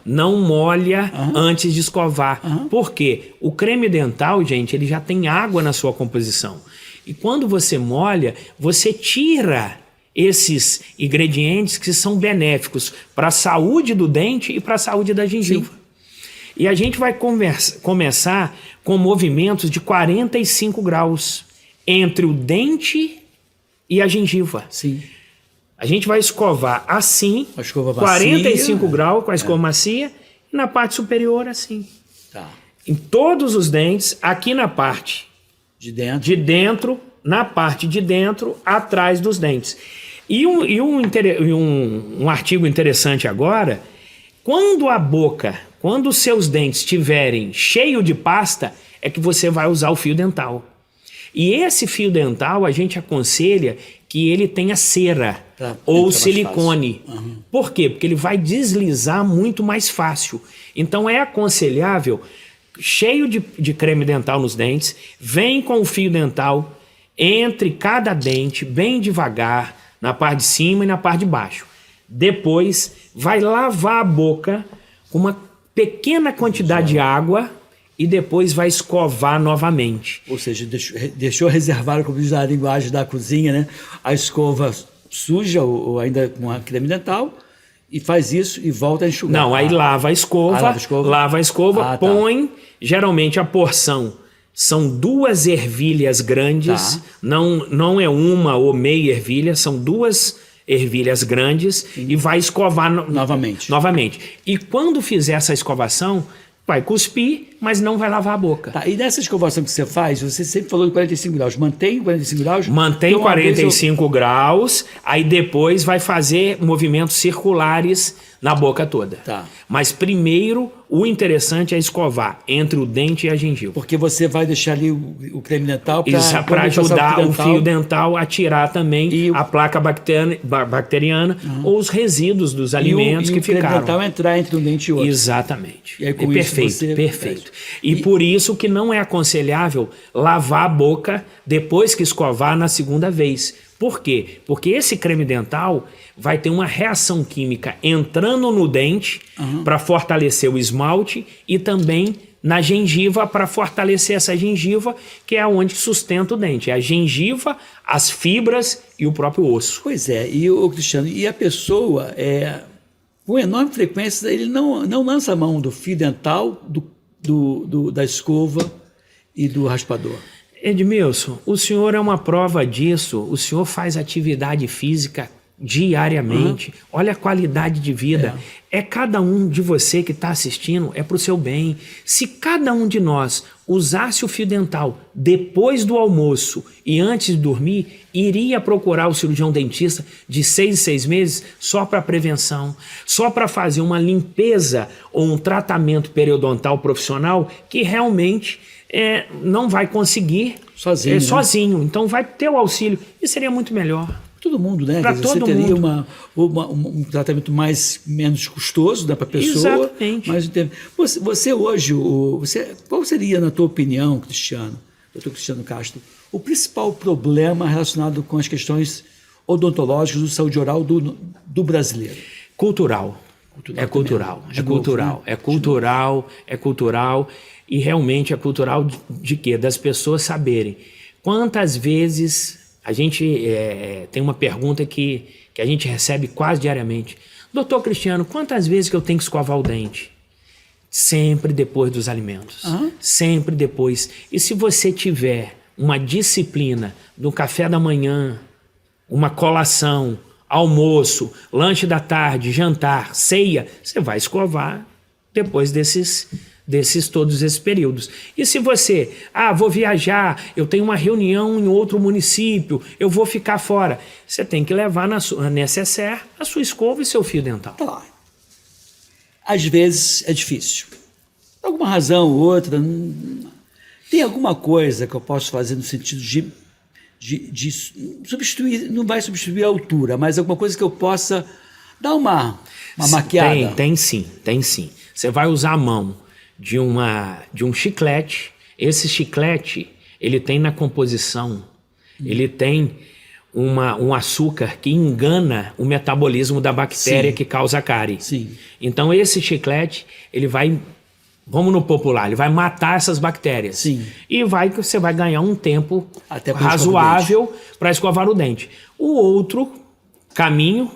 Speaker 2: não molha antes de escovar. Por quê? O creme dental, gente, ele já tem água na sua composição. E quando você molha, você tira esses ingredientes que são benéficos para a saúde do dente e para a saúde da gengiva. Sim. E a gente vai começar com movimentos de 45 graus entre o dente e a gengiva.
Speaker 1: Sim.
Speaker 2: A gente vai escovar assim,
Speaker 1: a escova
Speaker 2: 45 graus com a escova macia, e na parte superior assim.
Speaker 1: Tá.
Speaker 2: Em todos os dentes, aqui na parte de dentro, na parte de dentro, atrás dos dentes. E um artigo interessante agora, quando os seus dentes estiverem cheios de pasta, é que você vai usar o fio dental. E esse fio dental a gente aconselha que ele tenha cera ou silicone. Por quê? Porque ele vai deslizar muito mais fácil. Então é aconselhável, cheio de creme dental nos dentes, vem com o fio dental entre cada dente, bem devagar, na parte de cima e na parte de baixo. Depois vai lavar a boca com uma pequena quantidade de água e depois vai escovar novamente.
Speaker 1: Ou seja, deixou reservado, como diz na linguagem da cozinha, né? A escova suja ou ainda com a creme dental e faz isso e volta a enxugar.
Speaker 2: Não, aí lava a escova, põe, geralmente a porção são 2 ervilhas grandes, não é uma ou meia ervilha, são 2 ervilhas grandes e vai escovar novamente. E quando fizer essa escovação, vai cuspir mas não vai lavar a boca.
Speaker 1: Tá, e nessa escovação que você faz, você sempre falou de 45 graus. Mantém 45 graus?
Speaker 2: Mantém 45 graus, aí depois vai fazer movimentos circulares na boca toda.
Speaker 1: Tá.
Speaker 2: Mas primeiro, o interessante é escovar entre o dente e a gengiva.
Speaker 1: Porque você vai deixar ali o creme dental
Speaker 2: para ajudar o fio dental a tirar também a placa bacteriana ou os resíduos dos alimentos que ficaram. E o creme dental
Speaker 1: entrar entre um dente e outro.
Speaker 2: Exatamente.
Speaker 1: E aí, com
Speaker 2: perfeito. E por isso que não é aconselhável lavar a boca depois que escovar na segunda vez. Por quê? Porque esse creme dental vai ter uma reação química entrando no dente para fortalecer o esmalte e também na gengiva para fortalecer essa gengiva, que é onde sustenta o dente. É a gengiva, as fibras e o próprio osso.
Speaker 1: Pois é, Cristiano, e a pessoa, com enorme frequência, ele não lança a mão do fio dental, da escova e do raspador.
Speaker 2: Edmilson, o senhor é uma prova disso. O senhor faz atividade física diariamente. Olha a qualidade de vida. É cada um de você que está assistindo, é para o seu bem. Se cada um de nós usasse o fio dental depois do almoço e antes de dormir, iria procurar o cirurgião dentista de 6 em 6 meses só para prevenção, só para fazer uma limpeza ou um tratamento periodontal profissional que realmente não vai conseguir sozinho. Então vai ter o auxílio e seria muito melhor.
Speaker 1: Todo mundo, né?
Speaker 2: Para todo
Speaker 1: você teria
Speaker 2: mundo.
Speaker 1: um tratamento menos custoso, né, para a pessoa.
Speaker 2: Exatamente.
Speaker 1: Mas você hoje, qual seria, na tua opinião, doutor Cristiano Castro, o principal problema relacionado com as questões odontológicas do saúde oral do brasileiro?
Speaker 2: Cultural. É cultural. E realmente é cultural de quê? Das pessoas saberem quantas vezes a gente tem uma pergunta que a gente recebe quase diariamente. Doutor Cristiano, quantas vezes que eu tenho que escovar o dente? Sempre depois dos alimentos. Sempre depois. E se você tiver uma disciplina no café da manhã, uma colação, almoço, lanche da tarde, jantar, ceia, você vai escovar depois desses todos esses períodos. E se você, vou viajar, eu tenho uma reunião em outro município, eu vou ficar fora, você tem que levar na necessaire a sua escova e seu fio dental.
Speaker 1: Tá. Às vezes é difícil. Por alguma razão ou outra, tem alguma coisa que eu posso fazer no sentido de substituir, não vai substituir a altura, mas alguma coisa que eu possa dar uma maquiada?
Speaker 2: Tem sim. Você vai usar a mão de um chiclete. Esse chiclete, ele tem na composição, ele tem um açúcar que engana o metabolismo da bactéria que causa a cárie.
Speaker 1: Sim.
Speaker 2: Então esse chiclete, ele vai, vamos no popular, ele vai matar essas bactérias.
Speaker 1: Sim.
Speaker 2: E você vai ganhar um tempo
Speaker 1: até
Speaker 2: razoável para escovar o dente. O outro caminho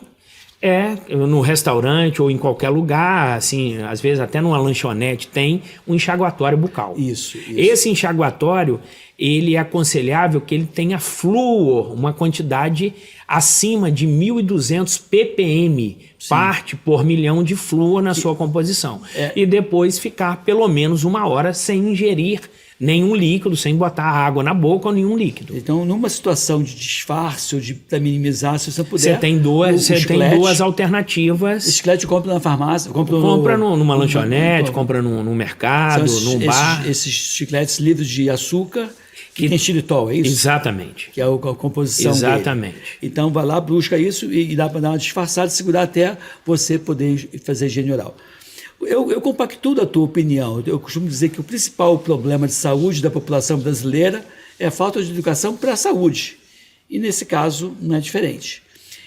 Speaker 2: no restaurante ou em qualquer lugar, assim, às vezes até numa lanchonete, tem um enxaguatório bucal.
Speaker 1: Isso.
Speaker 2: Esse enxaguatório, ele é aconselhável que ele tenha flúor, uma quantidade acima de 1.200 ppm, parte por milhão de flúor na sua composição. E depois ficar pelo menos 1 hora sem ingerir nenhum líquido, sem botar água na boca ou nenhum líquido.
Speaker 1: Então, numa situação de disfarce ou para minimizar, se você puder...
Speaker 2: Você tem duas alternativas.
Speaker 1: O chiclete compra na farmácia?
Speaker 2: Compra numa lanchonete, compra no mercado, num bar.
Speaker 1: Esses chicletes livres de açúcar, que tem xilitol, é isso?
Speaker 2: Exatamente.
Speaker 1: Que é a composição
Speaker 2: Exatamente.
Speaker 1: dele. Então, vai lá, busca isso e dá para dar uma disfarçada, segurar até você poder fazer higiene oral. Eu compactuo da tua opinião. Eu costumo dizer que o principal problema de saúde da população brasileira é a falta de educação para a saúde. E, nesse caso, não é diferente.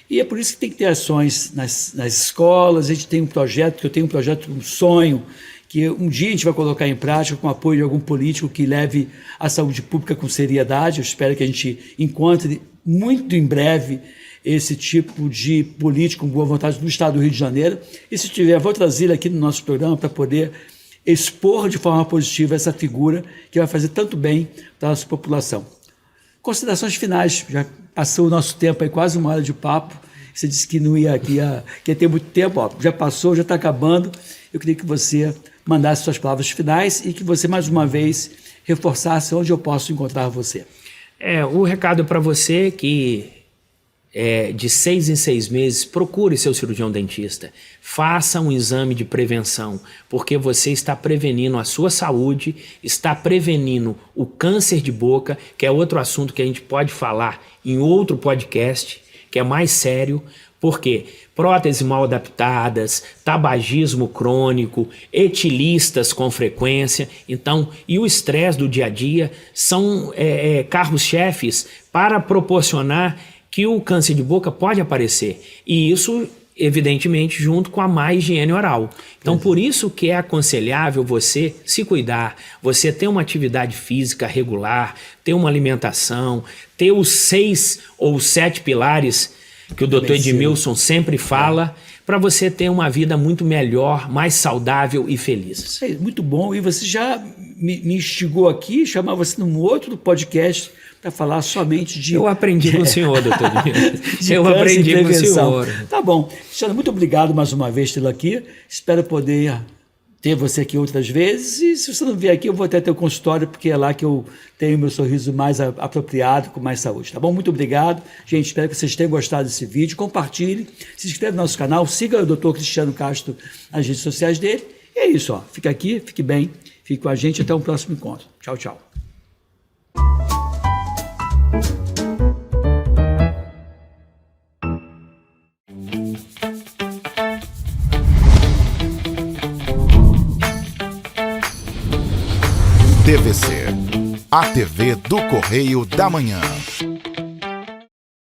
Speaker 1: E é por isso que tem que ter ações nas escolas. A gente tem um projeto, um sonho, que um dia a gente vai colocar em prática com o apoio de algum político que leve a saúde pública com seriedade. Eu espero que a gente encontre muito em breve esse tipo de político com boa vontade no estado do Rio de Janeiro. E se tiver, vou trazer aqui no nosso programa para poder expor de forma positiva essa figura que vai fazer tanto bem para a nossa população. Considerações finais, já passou o nosso tempo aí, quase 1 hora de papo, Você disse que não ia, que ia ter muito tempo, ó, já passou, já está acabando. Eu queria que você mandasse suas palavras finais e que você, mais uma vez, reforçasse onde eu posso encontrar você.
Speaker 2: O recado é para você que de 6 em 6 meses, procure seu cirurgião dentista. Faça um exame de prevenção, porque você está prevenindo a sua saúde, está prevenindo o câncer de boca, que é outro assunto que a gente pode falar em outro podcast, que é mais sério. Por quê? Próteses mal adaptadas, tabagismo crônico, etilistas com frequência. Então, e o estresse do dia a dia são carros-chefes para proporcionar que o câncer de boca pode aparecer. E isso, evidentemente, junto com a má higiene oral. Então, por isso que é aconselhável você se cuidar, você ter uma atividade física regular, ter uma alimentação, ter os 6 ou 7 pilares que o Dr. Edmilson sempre fala, para você ter uma vida muito melhor, mais saudável e feliz.
Speaker 1: Muito bom. E você já me instigou aqui, chamar você num outro podcast para falar somente de...
Speaker 2: Eu aprendi com o senhor, doutor. Eu aprendi com o senhor.
Speaker 1: Tá bom. Cristiano, muito obrigado mais uma vez por tê-lo aqui. Espero poder ter você aqui outras vezes. E se você não vier aqui, eu vou até ter o consultório, porque é lá que eu tenho meu sorriso mais apropriado, com mais saúde. Tá bom? Muito obrigado. Gente, espero que vocês tenham gostado desse vídeo. Compartilhe, se inscreve no nosso canal, siga o Dr. Cristiano Castro nas redes sociais dele. E é isso, ó. Fica aqui, fique bem, fique com a gente. Até o próximo encontro. Tchau, tchau.
Speaker 3: TVC, a TV do Correio da Manhã.